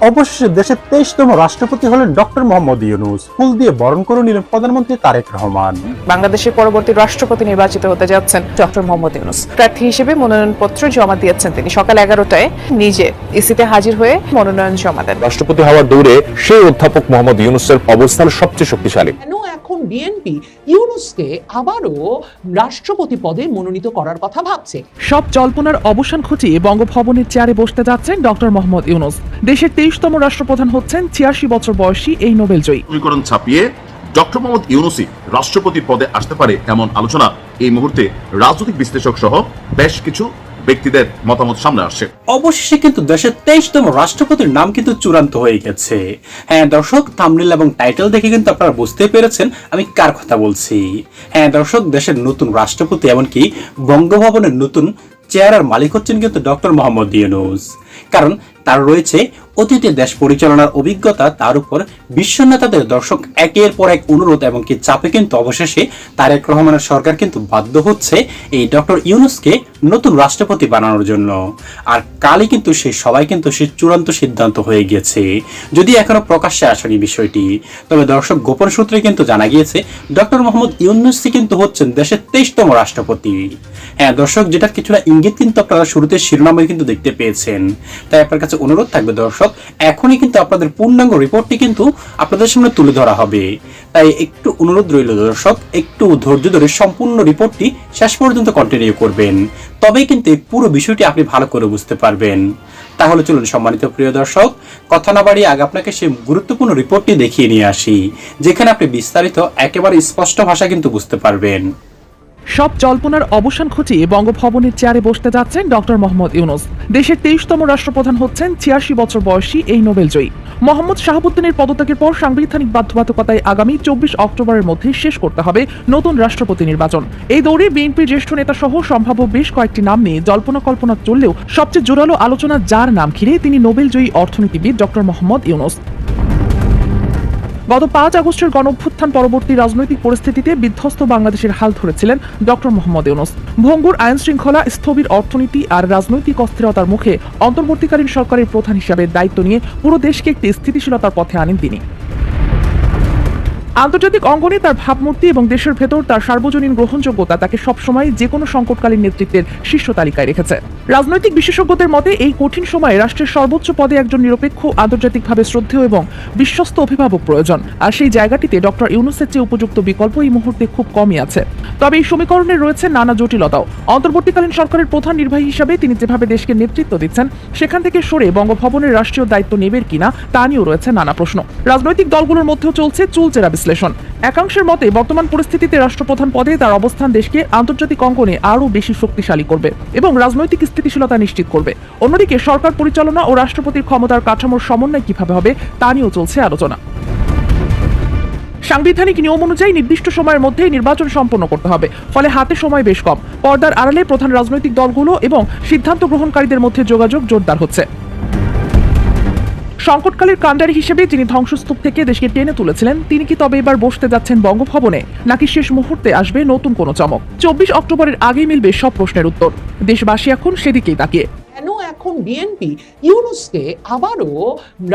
অবশেষে দেশের 23তম রাষ্ট্রপতি হলেন ডক্টর মোহাম্মদ ইউনূস। ফুল দিয়ে বরণ করে নিলেন প্রধানমন্ত্রী তারেক রহমান। বাংলাদেশের পরবর্তী রাষ্ট্রপতি নির্বাচিত হতে যাচ্ছেন ডক্টর মোহাম্মদ ইউনূস। প্রার্থী হিসেবে মনোনয়নপত্র জমা দিয়েছেন তিনি। সকাল 11টায় নিজে ইসিতে হাজির হয়ে মনোনয়ন জমা দেন। রাষ্ট্রপতি হওয়ার দৌড়ে সেই অধ্যাপক মোহাম্মদ ইউনূসের অবস্থান সবচেয়ে শক্তিশালী। এখন বিএনপি ইউনূসকে আবারও রাষ্ট্রপতি পদে মনোনীত করার কথা ভাবছে। সব জল্পনার অবসান ঘটিয়ে বঙ্গভবনের চেয়ারে বসতে যাচ্ছেন ডক্টর মোহাম্মদ ইউনূস। দেশের 23তম রাষ্ট্রপ্রধান হচ্ছেন 86 বছর বয়সী এই নোবেলজয়ী। সমীকরণ ছাপিয়ে ডক্টর মোহাম্মদ ইউনূসই রাষ্ট্রপতি পদে আসতে পারে এমন আলোচনা এই মুহূর্তে রাজনৈতিক বিশ্লেষক সহ বেশ কিছু ব্যক্তিদের মতামত সামনে আসছে। অবশেষে কিন্তু দেশের 23তম রাষ্ট্রপতির নাম কিন্তু চূড়ান্ত হয়ে গেছে। হ্যাঁ দর্শক, থাম্বনেল এবং টাইটেল দেখে কিন্তু আপনারা বুঝতে পেরেছেন আমি কার কথা বলছি। হ্যাঁ দর্শক, দেশের নতুন রাষ্ট্রপতি এমনকি বঙ্গভবনের নতুন চেয়ারের মালিক হচ্ছেন কিন্তু ডক্টর মোহাম্মদ ইউনূস। কারণ তার রয়েছে অতীতে দেশ পরিচালনার অভিজ্ঞতা, তার উপর বিশ্ব নেতাদের দর্শক একের পর এক অনুরোধ এবং কি চাপে কিন্তু অবশেষে তারেক রহমানের সরকার কিন্তু বাধ্য হচ্ছে এই ডক্টর ইউনূসকে নতুন রাষ্ট্রপতি বানানোর জন্য। আর কালই কিন্তু সবাই কিন্তু সে চূড়ান্ত সিদ্ধান্ত হয়ে গিয়েছে, যদি এখনো প্রকাশ্যে আসেনি বিষয়টি। তবে দর্শক, গোপন সূত্রে কিন্তু জানা গিয়েছে ডক্টর মোহাম্মদ ইউনূসই কিন্তু হচ্ছেন দেশের 23তম রাষ্ট্রপতি। হ্যাঁ দর্শক, যেটার কিছুটা ইঙ্গিত কিন্তু আপনারা শুরুতে শিরোনামে কিন্তু দেখতে পেয়েছেন। তাই আপনার কাছে অনুরোধ থাকবে দর্শক, এখনই কিন্তু আপনাদের পূর্ণাঙ্গ রিপোর্টটি কিন্তু আপনাদের সামনে তুলে ধরা হবে। তাই একটু অনুরোধ রইল দর্শক, একটু ধৈর্য ধরে সম্পূর্ণ রিপোর্টটি শেষ পর্যন্ত কন্টিনিউ করবেন, তবেই কিন্তু এই পুরো বিষয়টি আপনি ভালো করে বুঝতে পারবেন। তাহলে চলুন সম্মানিত প্রিয় দর্শক, কথা না বাড়িয়ে আগে আপনাকে সেই গুরুত্বপূর্ণ রিপোর্টটি দেখিয়ে নিয়ে আসি, যেখানে আপনি বিস্তারিত একেবারে স্পষ্ট ভাষা কিন্তু বুঝতে পারবেন। সব জল্পনার অবসান ঘটিয়ে বঙ্গভবনের চেয়ারে বসতে যাচ্ছেন ডক্টর মোহাম্মদ ইউনূস। দেশের 23তম রাষ্ট্রপ্রধান হচ্ছেন 86 বছর বয়সী এই নোবেলজয়ী। মোহাম্মদ শাহাবুদ্দিনের পদত্যাগের পর সাংবিধানিক বাধ্যবাধকতায় আগামী 24 অক্টোবরের মধ্যে শেষ করতে হবে নতুন রাষ্ট্রপতি নির্বাচন। এই দৌড়ে বিএনপির জ্যেষ্ঠ নেতা সহ সম্ভাব্য বেশ কয়েকটি নাম নিয়ে জল্পনা কল্পনা চললেও সবচেয়ে জোরালো আলোচনা যার নাম ঘিরে তিনি নোবেলজয়ী অর্থনীতিবিদ ডক্টর মোহাম্মদ ইউনূস। গত 5 আগস্টের গণঅভ্যুত্থান পরবর্তী রাজনৈতিক পরিস্থিতিতে বিধ্বস্ত বাংলাদেশের হাল ধরেছিলেন ডক্টর মোহাম্মদ ইউনূস। ভঙ্গুর আইন শৃঙ্খলা, স্থবির অর্থনীতি আর রাজনৈতিক অস্থিরতার মুখে অন্তর্বর্তীকালীন সরকারের প্রধান হিসাবে দায়িত্ব নিয়ে পুরো দেশকে একটি স্থিতিশীলতার পথে আনেন তিনি। আন্তর্জাতিক অঙ্গনে তার ভাবমূর্তি এবং দেশের ভেতর তার সার্বজনীন গ্রহণযোগ্যতা তাকে সবসময় যে কোনো সংকটকালীন নেতৃত্বের শীর্ষ তালিকায় রেখেছে। রাজনৈতিক বিশেষজ্ঞদের মতে এই কঠিন সময়ে রাষ্ট্রের সর্বোচ্চ পদে একজন নিরপেক্ষ, আন্তর্জাতিকভাবে শ্রদ্ধেয় এবং বিশ্বস্ত অভিভাবক প্রয়োজন। আর সেই জায়গাটিতে ডক্টর ইউনূসের চেয়ে উপযুক্ত বিকল্প এই মুহূর্তে খুব কমই আছে। তবে এই সমীকরণে রয়েছে নানা জটিলতাও। অন্তর্বর্তীকালীন সরকারের প্রধান নির্বাহী হিসাবে তিনি যেভাবে দেশকে নেতৃত্ব দিচ্ছেন, সেখান থেকে সরে বঙ্গভবনের রাষ্ট্রীয় দায়িত্ব নেবেন কিনা তা নিয়েও রয়েছে নানা প্রশ্ন। রাজনৈতিক দলগুলোর মধ্যেও চলছে চুলচেরা বিশ্লেষণ। একাংশের মতে বর্তমান পরিস্থিতিতে রাষ্ট্রপ্রধান পদে তার অবস্থান দেশকে আন্তর্জাতিক অঙ্গনে আরও বেশি শক্তিশালী করবে এবং রাজনৈতিক স্থিতিশীলতা নিশ্চিত করবে। অন্যদিকে সরকার পরিচালনা ও রাষ্ট্রপতির ক্ষমতার কাঠামোর সমন্বয় কিভাবে হবে তা নিয়েও চলছে আলোচনা। সাংবিধানিক নিয়ম অনুযায়ী নির্দিষ্ট সময়ের মধ্যেই নির্বাচন সম্পন্ন করতে হবে, ফলে হাতে সময় বেশ কম। পর্দার আড়ালে প্রধান রাজনৈতিক দলগুলো এবং সিদ্ধান্ত গ্রহণকারীদের মধ্যে যোগাযোগ জোরদার হচ্ছে। সংকটকালের কাণ্ডারি হিসেবে যিনি ধ্বংসস্তূপ থেকে দেশকে টেনে তুলেছিলেন, তিনি কি তবে এবার বসতে যাচ্ছেন বঙ্গভবনে, নাকি শেষ মুহূর্তে আসবে নতুন কোনো চমক? 24 অক্টোবরের আগেই মিলবে সব প্রশ্নের উত্তর। দেশবাসী এখন সেদিকেই তাকিয়ে। এখন বিএনপি ইউনূসকে আবারও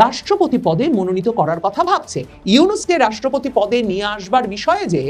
রাষ্ট্রপতি পদে মনোনীত করার কথা ভাবছে। ইউনূসকে রাষ্ট্রপতি পদে নিয়ে আসবার বিষয়ে যে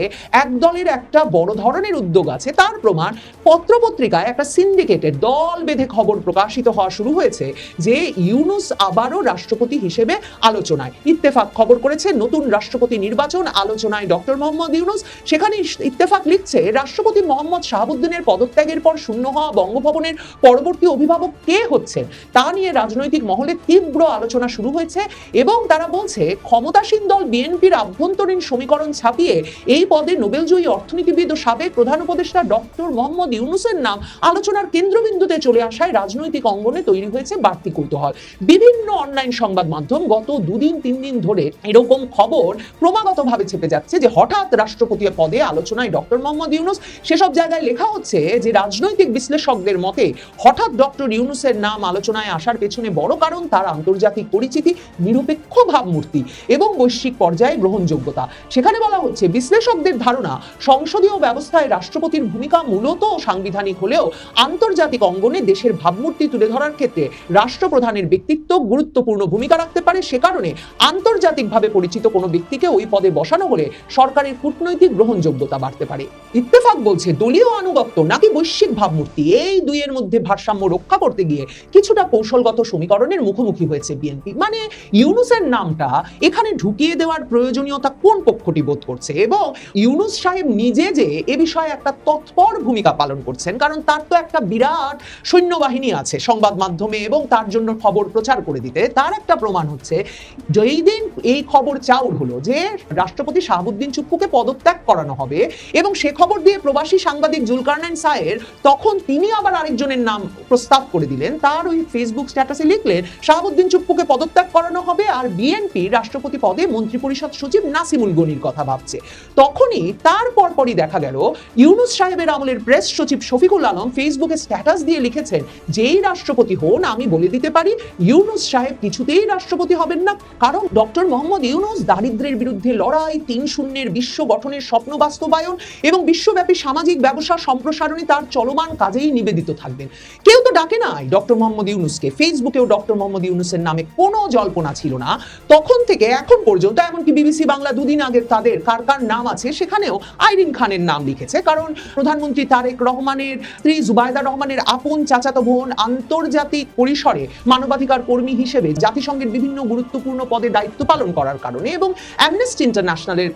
একদলের একটা বড় ধরনের উদ্যোগ আছে তার প্রমাণ পত্রপত্রিকায় একটা সিন্ডিকেটের দল বেঁধে খবর প্রকাশিত হওয়া শুরু হয়েছে যে ইউনূস আবারও রাষ্ট্রপতি হিসেবে আলোচনায়। ইত্তেফাক খবর করেছে নতুন রাষ্ট্রপতি নির্বাচন আলোচনায় ডক্টর মোহাম্মদ ইউনূস। সেখানে ইত্তেফাক লিখছে, রাষ্ট্রপতি মোহাম্মদ শাহাবুদ্দিনের পদত্যাগের পর শূন্য হওয়া বঙ্গভবনের পরবর্তী অভিভাবক কে হচ্ছে তা নিয়ে রাজনৈতিক মহলে তীব্র আলোচনা শুরু হয়েছে এবং তারা বলছে ক্ষমতাসীন দল বিএনপির আভ্যন্তরীণ সমীকরণ ছাপিয়ে এই পদে নোবেলজয়ী অর্থনীতিবিদ ও সাবেক প্রধান উপদেষ্টা ডক্টর মোহাম্মদ ইউনূসের নাম আলোচনার কেন্দ্রবিন্দুতে চলে আসায় রাজনৈতিক অঙ্গনে তৈরি হয়েছে বাড়তি কৌতূহল। বিভিন্ন অনলাইন সংবাদ মাধ্যম গত 2-3 দিন ধরে এরকম খবর ক্রমাগতভাবে ছেপে যাচ্ছে যে হঠাৎ রাষ্ট্রপতি পদে আলোচনায় ডক্টর মোহাম্মদ ইউনূস। সেসব জায়গায় লেখা হচ্ছে যে রাজনৈতিক বিশ্লেষকদের মতে হঠাৎ ডক্টর ইউনূসের নাম নাম আলোচনায় আসার পেছনে বড় কারণ তার আন্তর্জাতিক পরিচিতি, নিরপেক্ষ ভাবমূর্তি এবং বৈশ্বিক পর্যায়ে গ্রহণযোগ্যতা। সেখানে বলা হচ্ছে, বিশ্লেষকদের ধারণা সংসদীয় ব্যবস্থায় রাষ্ট্রপতির ভূমিকা মূলত সাংবিধানিক হলেও আন্তর্জাতিক অঙ্গনে দেশের ভাবমূর্তি তুলে ধরার ক্ষেত্রে রাষ্ট্রপ্রধানের ব্যক্তিত্ব গুরুত্বপূর্ণ ভূমিকা রাখতে পারে। সে কারণে আন্তর্জাতিকভাবে পরিচিত কোনো ব্যক্তিকে ওই পদে বসানো হলে সরকারের কূটনৈতিক গ্রহণযোগ্যতা বাড়তে পারে। ইত্তেফাক বলছে, দলীয় আনুগত্য নাকি বৈশ্বিক ভাবমূর্তি, এই দুইয়ের মধ্যে ভারসাম্য রক্ষা করতে গিয়ে কিছুটা কৌশলগত সমীকরণের মুখোমুখি হয়েছে বিএনপি। মানে ইউনূসের নামটা এখানে ঢুকিয়ে দেওয়ার প্রয়োজনীয়তা কোন পক্ষটি বোধ করছে, এবং ইউনূস সাহেব নিজে যে এ বিষয়ে একটা তৎপর ভূমিকা পালন করছেন, কারণ তার তো একটা বিরাট সৈন্যবাহিনী আছে সংবাদ মাধ্যমে, এবং তার জন্য খবর প্রচার করে দিতে। তার একটা প্রমাণ হচ্ছে, যেই দিন এই খবর চাউর হলো যে রাষ্ট্রপতি শাহাবুদ্দিন চুপ্পুকে পদত্যাগ করানো হবে, এবং সে খবর দিয়ে প্রবাসী সাংবাদিক জুলকারনাইন সায়ের, তখন তিনি আবার আরেকজনের নাম প্রস্তাব করে দিলেন। তার ওই ফেসবুক স্ট্যাটাসে লিখলেন শাহাবুদ্দিন চুপ্পুকে পদত্যাগ করানো হবে, আর বিএনপি রাষ্ট্রপতি পদে মন্ত্রিপরিষদ সচিব নাসিমুল গনির কথা ভাবছে। তখনই তার পরপরই দেখা গেল ইউনূস সাহেবের আমলের প্রেস সচিব শফিকুল আলম ফেসবুকে স্ট্যাটাস দিয়ে লিখেছেন, যেই রাষ্ট্রপতি হন আমি বলে দিতে পারি ইউনূস সাহেব কিছুতেই রাষ্ট্রপতি হবেন না, কারণ ডক্টর মোহাম্মদ ইউনূস দারিদ্র্যের বিরুদ্ধে লড়াই, ৩-০ বিশ্ব গঠনের স্বপ্ন বাস্তবায়ন এবং বিশ্বব্যাপী সামাজিক ব্যবসা সম্প্রসারণে তার চলমান কাজেই নিবেদিত থাকবেন। কেউ তো ডাকে নাই ডক্টর মোহাম্মদ ইউনূসকে, ফেসবুকেও ডক্টর মোহাম্মদ ইউনূসের নামে কোনো জল্পনা ছিল না তখন থেকে এখন পর্যন্ত। এমনকি বিবিসি বাংলা দুদিন আগে তাদের কার কার নাম আছে সেখানেও আইরিন খানের নাম লিখেছে, কারণ প্রধানমন্ত্রী তারেক রহমানের স্ত্রী জুবাইদা রহমানের আপন চাচাতো বোন আন্তর্জাতিক পরিসরে মানবাধিকার কর্মী হিসেবে জাতিসংঘের বিভিন্ন গুরুত্বপূর্ণ পদে দায়িত্ব পালন করার কারণে এবং অ্যামনেস্টি ইন্টারন্যাশনালের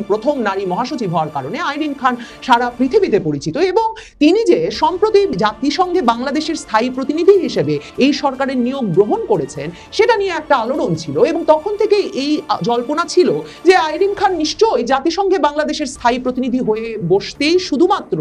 প্রথম নারী মহাসচিব হওয়ার কারণে আইরিন খান সারা পৃথিবীতে পরিচিত। এবং তিনি যে সম্প্রতি জাতিসংঘে বাংলাদেশের স্থায়ী প্রতিনিধি হিসেবে এই সরকারের নিয়োগ গ্রহণ করেছেন সেটা নিয়ে একটা আলোড়ন ছিল, এবং তখন থেকে এই জল্পনা ছিল যে আইরিন খান নিশ্চয়ই জাতিসংঘে বাংলাদেশের স্থায়ী প্রতিনিধি হয়ে বসতেই শুধুমাত্র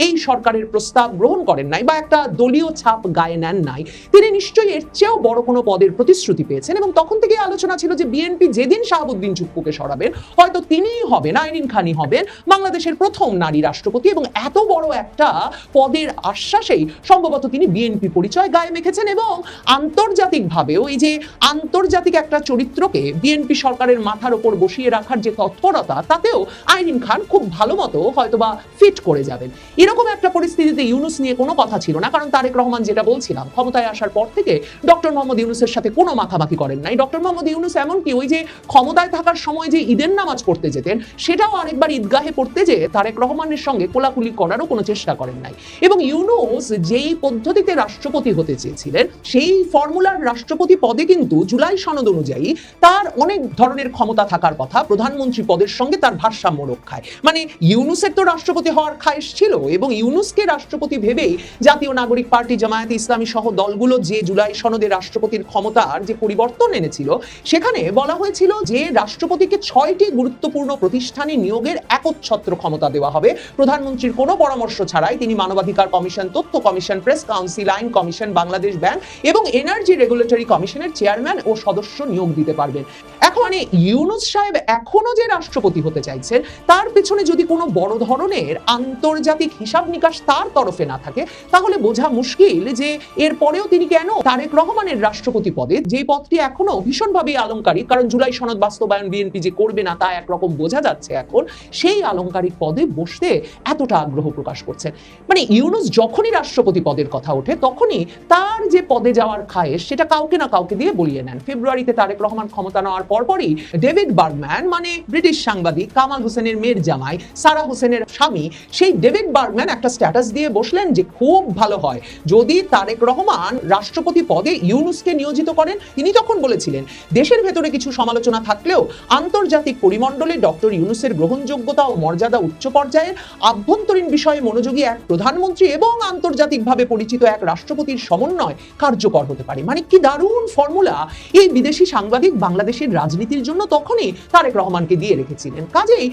এই সরকারের প্রস্তাব গ্রহণ করেন নাই বা একটা দলীয় ছাপ গায়ে নেন নাই, তিনি নিশ্চয়ই এর চেয়েও বড় কোনো পদের প্রতিশ্রুতি পেয়েছেন। এবং তখন থেকে আলোচনা ছিল যে বিএনপি যেদিন শাহাবুদ্দিন চুপ্পুকে সরাবেন হয়তো তিনিই হবেন, আইরিন খানই হবেন বাংলাদেশের প্রথম নারী রাষ্ট্রপতি, এবং এত বড় একটা পদের আশ্বাসেই সম্ভবত তিনি বিএনপি পরিচয় গায়ে মেখেছেন। এবং আন্তর্জাতিকভাবেও এই যে আন্তর্জাতিক একটা চরিত্রকে বিএনপি সরকারের মাথার উপর বসিয়ে রাখার যে তৎপরতা, তাতেও আইরিন খান খুব ভালো মতো হয়তোবা ফিট করে যাবেন। এরকম একটা পরিস্থিতিতে ইউনূস নিয়ে কোনো কথা ছিল না, কারণ তারেক রহমান যেটা বলছিলাম ক্ষমতায় আসার পর থেকে ডক্টর মোহাম্মদ ইউনূসের সাথে কোনো মাখামাখি করেন নাই। ডক্টর মোহাম্মদ ইউনূস এমনকি ওই যে ক্ষমতায় থাকার সময় যে ঈদের নামাজ পড়তে যেতেন সেটাও আরেকবার ঈদগাহে পড়তে যে তারেক রহমানের সঙ্গে কোলাকুলি করারও কোনো চেষ্টা করেন নাই। এবং ইউনূস যেই পদ্ধতিতে রাষ্ট্রপতি হতে চেয়েছিলেন সেই ফর্মুলার রাষ্ট্রপতি পদে কিন্তু জুলাই সনদ অনুযায়ী তার অনেক ধরনের ক্ষমতা থাকার কথা প্রধানমন্ত্রী পদের সঙ্গে তার ভারসাম্য রক্ষায়। মানে ইউনূসের তো রাষ্ট্রপতি হওয়ার খায়েশ ছিল, এবং ইউনূসকে রাষ্ট্রপতি ভেবেই জাতীয় নাগরিক পার্টি, জামায়াতে ইসলামী সহ দলগুলো যে জুলাই সনদে রাষ্ট্রপতির ক্ষমতার যে পরিবর্তন এনেছিল সেখানে বলা হয়েছিল যে রাষ্ট্রপতিকে 6টি গুরুত্বপূর্ণ প্রতিষ্ঠানে নিয়োগের একচ্ছত্র ক্ষমতা দেওয়া হবে, প্রধানমন্ত্রীর কোনো পরামর্শ ছাড়াই তিনি মানবাধিকার কমিশন, তথ্য কমিশন, প্রেস কাউন্সিল, আইন কমিশন, বাংলাদেশ ব্যাংক এবং এনার্জি রেগুলেটরি কমিশনের চেয়ারম্যান ও সদস্য নিয়োগ দিতে পারবেন। এখন ইউনূস সাহেব এখনো যে রাষ্ট্রপতি হতে চাইছেন তার পেছনে যদি কোনো বড় ধরনের আন্তর্জাতিক হিসাব নিকাশ তার তরফে না থাকে তাহলে বোঝা মুশকিল যে এরপরেও তিনি কেন তারেক রহমানের রাষ্ট্রপতি পদে, যে পদটি এখনো ভীষণভাবে আলংকারিক, কারণ জুলাই সনদ বাস্তবায়ন বিএনপি যে করবে না তা একরকম বোঝা যাচ্ছে এখন, সেই আলংকারিক পদে বসতে এতটা আগ্রহ প্রকাশ করছেন। মানে ইউনূস যখনই রাষ্ট্রপতি পদের কথা ওঠে তখনই তার যে পদে যাওয়ার খায়েশ সেটা কাউকে না কাউকে দিয়ে বলিয়ে নেন। ফেব্রুয়ারিতে তারেক রহমান ক্ষমতা নেওয়ার পরপরই ডেভিড বার্গম্যান, মানে ব্রিটিশ সাংবাদিক কামাল হোসেনের মেয়ের জামাই, সারা হোসেনের স্বামী, সেই ডেভিড বার্গম্যান একটা স্ট্যাটাস দিয়ে বসলেন যে খুব ভালো হয় যদি তারেক রহমান রাষ্ট্রপতি পদে ইউনূসকে নিয়োজিত করেন। তিনি তখন বলেছিলেন দেশের ভেতরে কিছু সমালোচনা থাকলেও আন্তর্জাতিক পরিমণ্ডলে ডক্টর ইউনূসের গ্রহণযোগ্যতা ও মর্যাদা উচ্চ পর্যায়ের, আভ্যন্তরীণ বিষয়ে মনোযোগী এক প্রধানমন্ত্রী এবং আন্তর্জাতিকভাবে পরিচিত এক রাষ্ট্রপতির সমন্বয় কার্যকর হতে পারে। মানে কি দারুণ ফর্মুলা এই বিদেশি সাংবাদিক বাংলাদেশের রাজনীতির জন্য তখনই তারেক রহমানকে দিয়ে রেখেছিলেন। কাজেই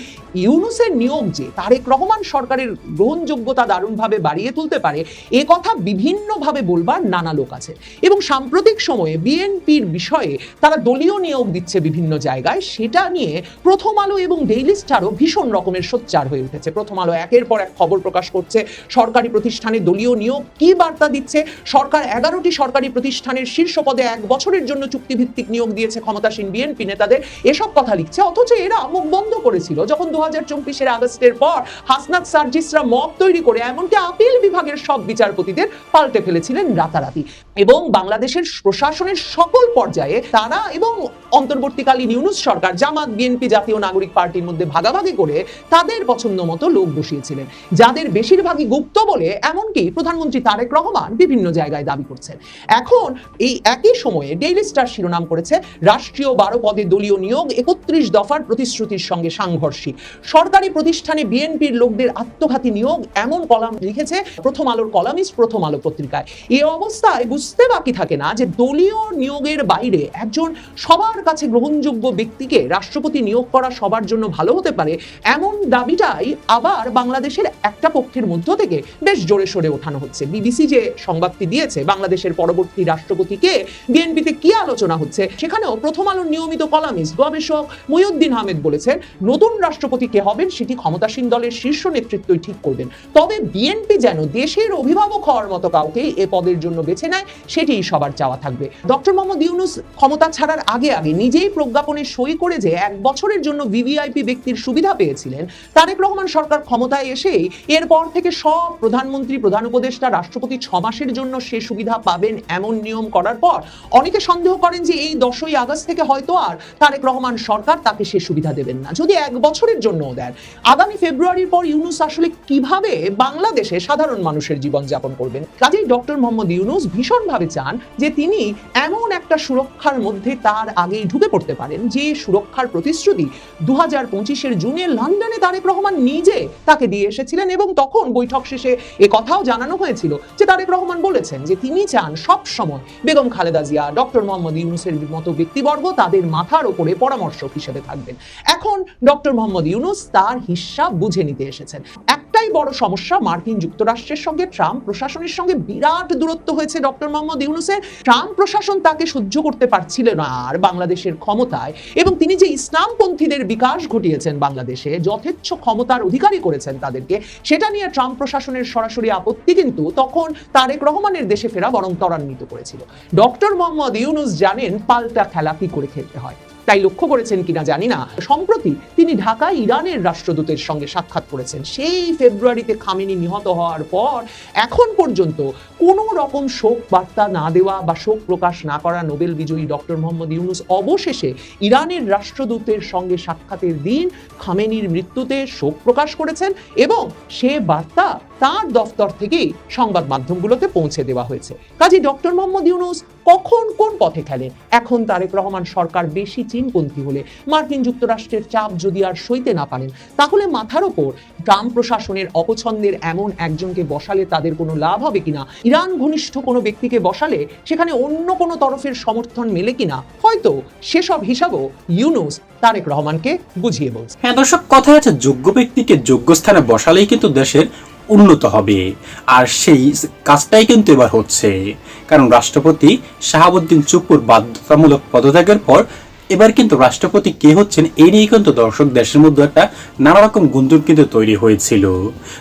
ইউনূসের নিয়োগ যে তারেক রহমান সরকারের গ্রহণযোগ্যতা দারুণভাবে বাড়িয়ে তুলতে পারে এ কথা বিভিন্নভাবে বলবার নানা লোক আছে, এবং সাম্প্রতিক সময়ে বিএনপির বিষয়ে তারা দলীয় নিয়োগ দিচ্ছে বিভিন্ন জায়গায়, সেটা নিয়ে প্রথম আলো এবং ডেইলি স্টারও ভীষণ রকমের সোচ্চার হয়ে উঠেছে। প্রথম আলো একের পর এক খবর প্রকাশ করছে সরকারি প্রতিষ্ঠানে দলীয় নিয়োগ কি বার্তা দিচ্ছে, সরকার 11টি সরকারি প্রতিষ্ঠানের শীর্ষ পদে 1 বছরের জন্য চুক্তিভিত্তিক নিয়োগ দিয়েছে ক্ষমতাসীন বিএনপি নেতাদের, এসব কথা লিখছে। অথচ এরা মুখ বন্ধ করেছিল যখন 2024-এর আগস্টের পর হাসনাত সার্জিসরা মব তৈরি করে এমনকি আপিল বিভাগের সব বিচারপতিদের পাল্টে ফেলেছিলেন রাতারাতি। এবং বাংলাদেশের প্রশাসনের সকল পর্যায়ে তারা এবং অন্তর্বর্তীকালীন ইউনূস সরকার জামাত, বিএনপি, জাতীয় নাগরিক পার্টির মধ্যে ভাগাভাগি করে তাদের পছন্দ মতো লোক বসিয়েছিলেন, যাদের বেশিরভাগই গুপ্ত বলে এমনকি প্রধানমন্ত্রী তারেক রহমান বিভিন্ন জায়গায় দাবি করছেন। এখন এই একই সময়ে ডেইলি স্টার শিরোনাম করেছে, রাষ্ট্রীয় 12 পদে দলীয় নিয়োগ 31 দফার প্রতিশ্রুতির সঙ্গে সাংঘর্ষিক, সরকারি প্রতিষ্ঠানে বিএনপির লোকদের আত্মঘাতী নিয়োগ, এমন কলাম লিখেছে প্রথম আলোর কলামিস্ট প্রথম আলো পত্রিকায়। এই অবস্থায় বুঝতে বাকি থাকে না যে দলীয় নিয়োগের বাইরে একজন সবার কাছে গ্রহণযোগ্য ব্যক্তিকে রাষ্ট্রপতি নিয়োগ করা সবার জন্য ভালো হতে পারে, এমন দাবিটাই আবার বাংলাদেশের একটা পক্ষের মধ্য থেকে বেশ জোরে সোরে ওঠানো হচ্ছে। বিবিসি যে সংবাদটি দিয়েছে বাংলাদেশের পরবর্তী রাষ্ট্রপতিকে বিএনপিতে কি আলোচনা হচ্ছে, সেখানেও প্রথম আলোর নিয়মিত কলামিস্ট গবেষক মহিউদ্দিন আহমেদ বলেছেন, নতুন রাষ্ট্রপতি কে হবেন সেটি ক্ষমতাসীন দলের শীর্ষ নেতৃত্বই ঠিক করবেন, তবে বিএনপি যেন দেশের অভিভাবক হওয়ার মতো কাউকে এ পদের জন্য বেছে নেয় সেটিই সবার চাওয়া থাকবে। ডক্টর মোহাম্মদ ইউনূস ক্ষমতা ছাড়ার আগে নিজেই প্রজ্ঞাপনে সই করে যে 1 বছরের জন্য ভিভিআইপি ব্যক্তির সুবিধা পেয়েছিলেন, তারেক রহমান সরকার ক্ষমতায় এসেই এরপর থেকে সব প্রধানমন্ত্রী, প্রধান উপদেষ্টা, রাষ্ট্রপতি 6 মাসের জন্য সে সুবিধা পাবেন এমন নিয়ম করার পর অনেকে সন্দেহ করেন যে এই 10ই আগস্ট থেকে হয়তো আর তারেক রহমান সরকার তাকে সে সুবিধা দেবেন না, যদি 1 বছরের জন্যও দেন। আগামী ফেব্রুয়ারির পর ইউনূস আসলে কিভাবে বাংলাদেশে সাধারণ মানুষের জীবন যাপন করবেন? কাজেই ডক্টর মোহাম্মদ ইউনূস ভীষণভাবে চান যে তিনি এমন একটা সুরক্ষার মধ্যে তার আগেই ঢুকে পড়তে পারেন যে সুরক্ষার প্রতিশ্রুতি 2025-এর জুনে লন্ডনে তারেক রহমান নিজে তাকে দিয়ে এসেছিলেন। এবং তখন বৈঠক শেষে এ কথাও জানানো হয়েছিল যে তারেক রহমান বলেছেন যে তিনি চান সব সময় বেগম খালেদা জিয়া, ডক্টর মোহাম্মদ ইউনূসের মতো ব্যক্তিবর্গ তাদের মাথার উপরে পরামর্শক হিসেবে থাকবেন। এখন ডক্টর মোহাম্মদ ইউনূস তার হিসাব বুঝে নিতে এসেছেন। একটাই বড় সমস্যা, মার্কিন যুক্তরাষ্ট্রের সঙ্গে ট্রাম্প প্রশাসনের সঙ্গে বিরাট দূরত্ব হয়েছে ডক্টর মোহাম্মদ ইউনূসের। ট্রাম্প প্রশাসন তাকে সহ্য করতে পারছিল না আর বাংলাদেশের ক্ষমতায়, এবং তিনি যে ইসলামপন্থীদের বিকাশ ঘটিয়েছেন বাংলাদেশে, যথেচ্ছ ক্ষমতার অধিকারী করেছেন তাদেরকে, সেটা নিয়ে ট্রাম্প প্রশাসনের সরাসরি আপত্তি কিন্তু তখন তারেক রহমানের দেশে ফেরা বরং ত্বরান্বিত করেছিল। ডক্টর মোহাম্মদ ইউনূস জানেন পাল্টা খেলা কি করে খেলতে হয়, তাই লক্ষ্য করেছেন কিনা জানি না, সম্প্রতি তিনি ঢাকায় ইরানের রাষ্ট্রদূতের সঙ্গে সাক্ষাৎ করেছেন। সেই ফেব্রুয়ারিতে খামেনি নিহত হওয়ার পর এখন পর্যন্ত কোনো রকম শোক বার্তা না দেওয়া বা শোক প্রকাশ না করা নোবেল বিজয়ী ডক্টর মোহাম্মদ ইউনূস অবশেষে ইরানের রাষ্ট্রদূতের সঙ্গে সাক্ষাতের দিন খামেনির মৃত্যুতে শোক প্রকাশ করেছেন এবং সে বার্তা তার দফতর থেকেই সংবাদ মাধ্যমগুলোতে পৌঁছে দেওয়া হয়েছে। কাজী ডক্টর মোহাম্মদ ইউনূস কখন কোন পথে খেলেন? এখন তারেক রহমান সরকার বেশি চীনপন্থী হলে, মার্কিন যুক্তরাষ্ট্রের চাপ যদি আর সইতে না পারেন, তাহলে মাথার ওপর ট্রাম্প প্রশাসনের অপছন্দের এমন একজনকে বসালে তাদের কোনো লাভ হবে কিনা, ইরান ঘনিষ্ঠ কোনো ব্যক্তিকে বসালে সেখানে অন্য কোনো তরফের সমর্থন মেলে কিনা, হয়তো সেসব হিসাবও ইউনূস তারেক রহমানকে বুঝিয়ে বলছে। হ্যাঁ দর্শক, কথা আছে যোগ্য ব্যক্তিকে যোগ্য স্থানে বসালেই কিন্তু দেশের উন্নত হবে, আর সেই কাজটাই কিন্তু এবার হচ্ছে। কারণ রাষ্ট্রপতি শাহাবুদ্দিন চুপ্পুর বাধ্যতামূলক পদত্যাগের পর এবার কিন্তু রাষ্ট্রপতি কে হচ্ছেন এই নিয়ে কিন্তু দর্শক দেশের মধ্যে একটা নানা রকম গুঞ্জন কিন্তু তৈরি হয়েছিল।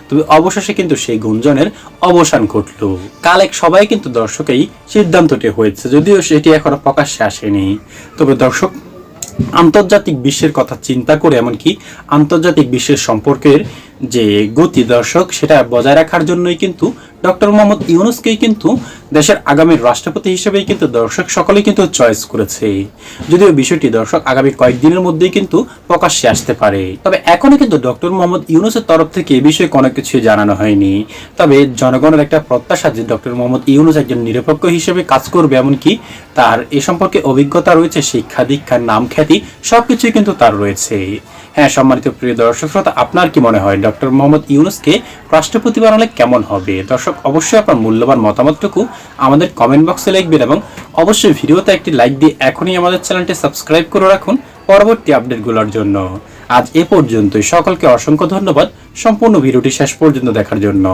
তবে অবশেষে কিন্তু সেই গুঞ্জনের অবসান ঘটলো। কাল এক সবাই কিন্তু দর্শক এই সিদ্ধান্তটি হয়েছে, যদিও সেটি এখনো প্রকাশ্যে আসেনি। তবে দর্শক, আন্তর্জাতিক বিশ্বের কথা চিন্তা করে, এমনকি আন্তর্জাতিক বিশ্বের সম্পর্কের যে গতি দর্শক সেটা বজায় রাখার জন্যই কিন্তু ডক্টর মোহাম্মদ ইউনূসকেই কিন্তু দেশের আগামী রাষ্ট্রপতি হিসেবেই কিন্তু দর্শক সকলেই কিন্তু চয়েস করেছে। যদিও বিষয়টি দর্শক আগামী কয়েকদিনের মধ্যেই কিন্তু প্রকাশ্যে আসতে পারে। তবে এখনো কিন্তু ডক্টর মোহাম্মদ ইউনূসের তরফ থেকে এই বিষয়ে কোনো কিছু জানানো হয়নি। তবে জনগণের একটা প্রত্যাশা যে ডক্টর মোহাম্মদ ইউনূস একজন নিরপেক্ষ হিসেবে কাজ করবে, এমনকি তার এ সম্পর্কে অভিজ্ঞতা রয়েছে, শিক্ষা দীক্ষার নাম খ্যাতি সবকিছুই কিন্তু তার রয়েছে। হ্যাঁ সম্মানিত প্রিয় দর্শক শ্রোতা, আপনার কি মনে হয় ডক্টর মোহাম্মদ ইউনূসকে রাষ্ট্রপতি বানালে কেমন হবে? দর্শক অবশ্যই আপনার মূল্যবান মতামতটুকু আমাদের কমেন্ট বক্সে লিখবেন এবং অবশ্যই ভিডিওতে একটি লাইক দিয়ে এখনই আমাদের চ্যানেলটি সাবস্ক্রাইব করে রাখুন পরবর্তী আপডেটগুলোর জন্য। আজ এ পর্যন্তই, সকলকে অসংখ্য ধন্যবাদ সম্পূর্ণ ভিডিওটি শেষ পর্যন্ত দেখার জন্য।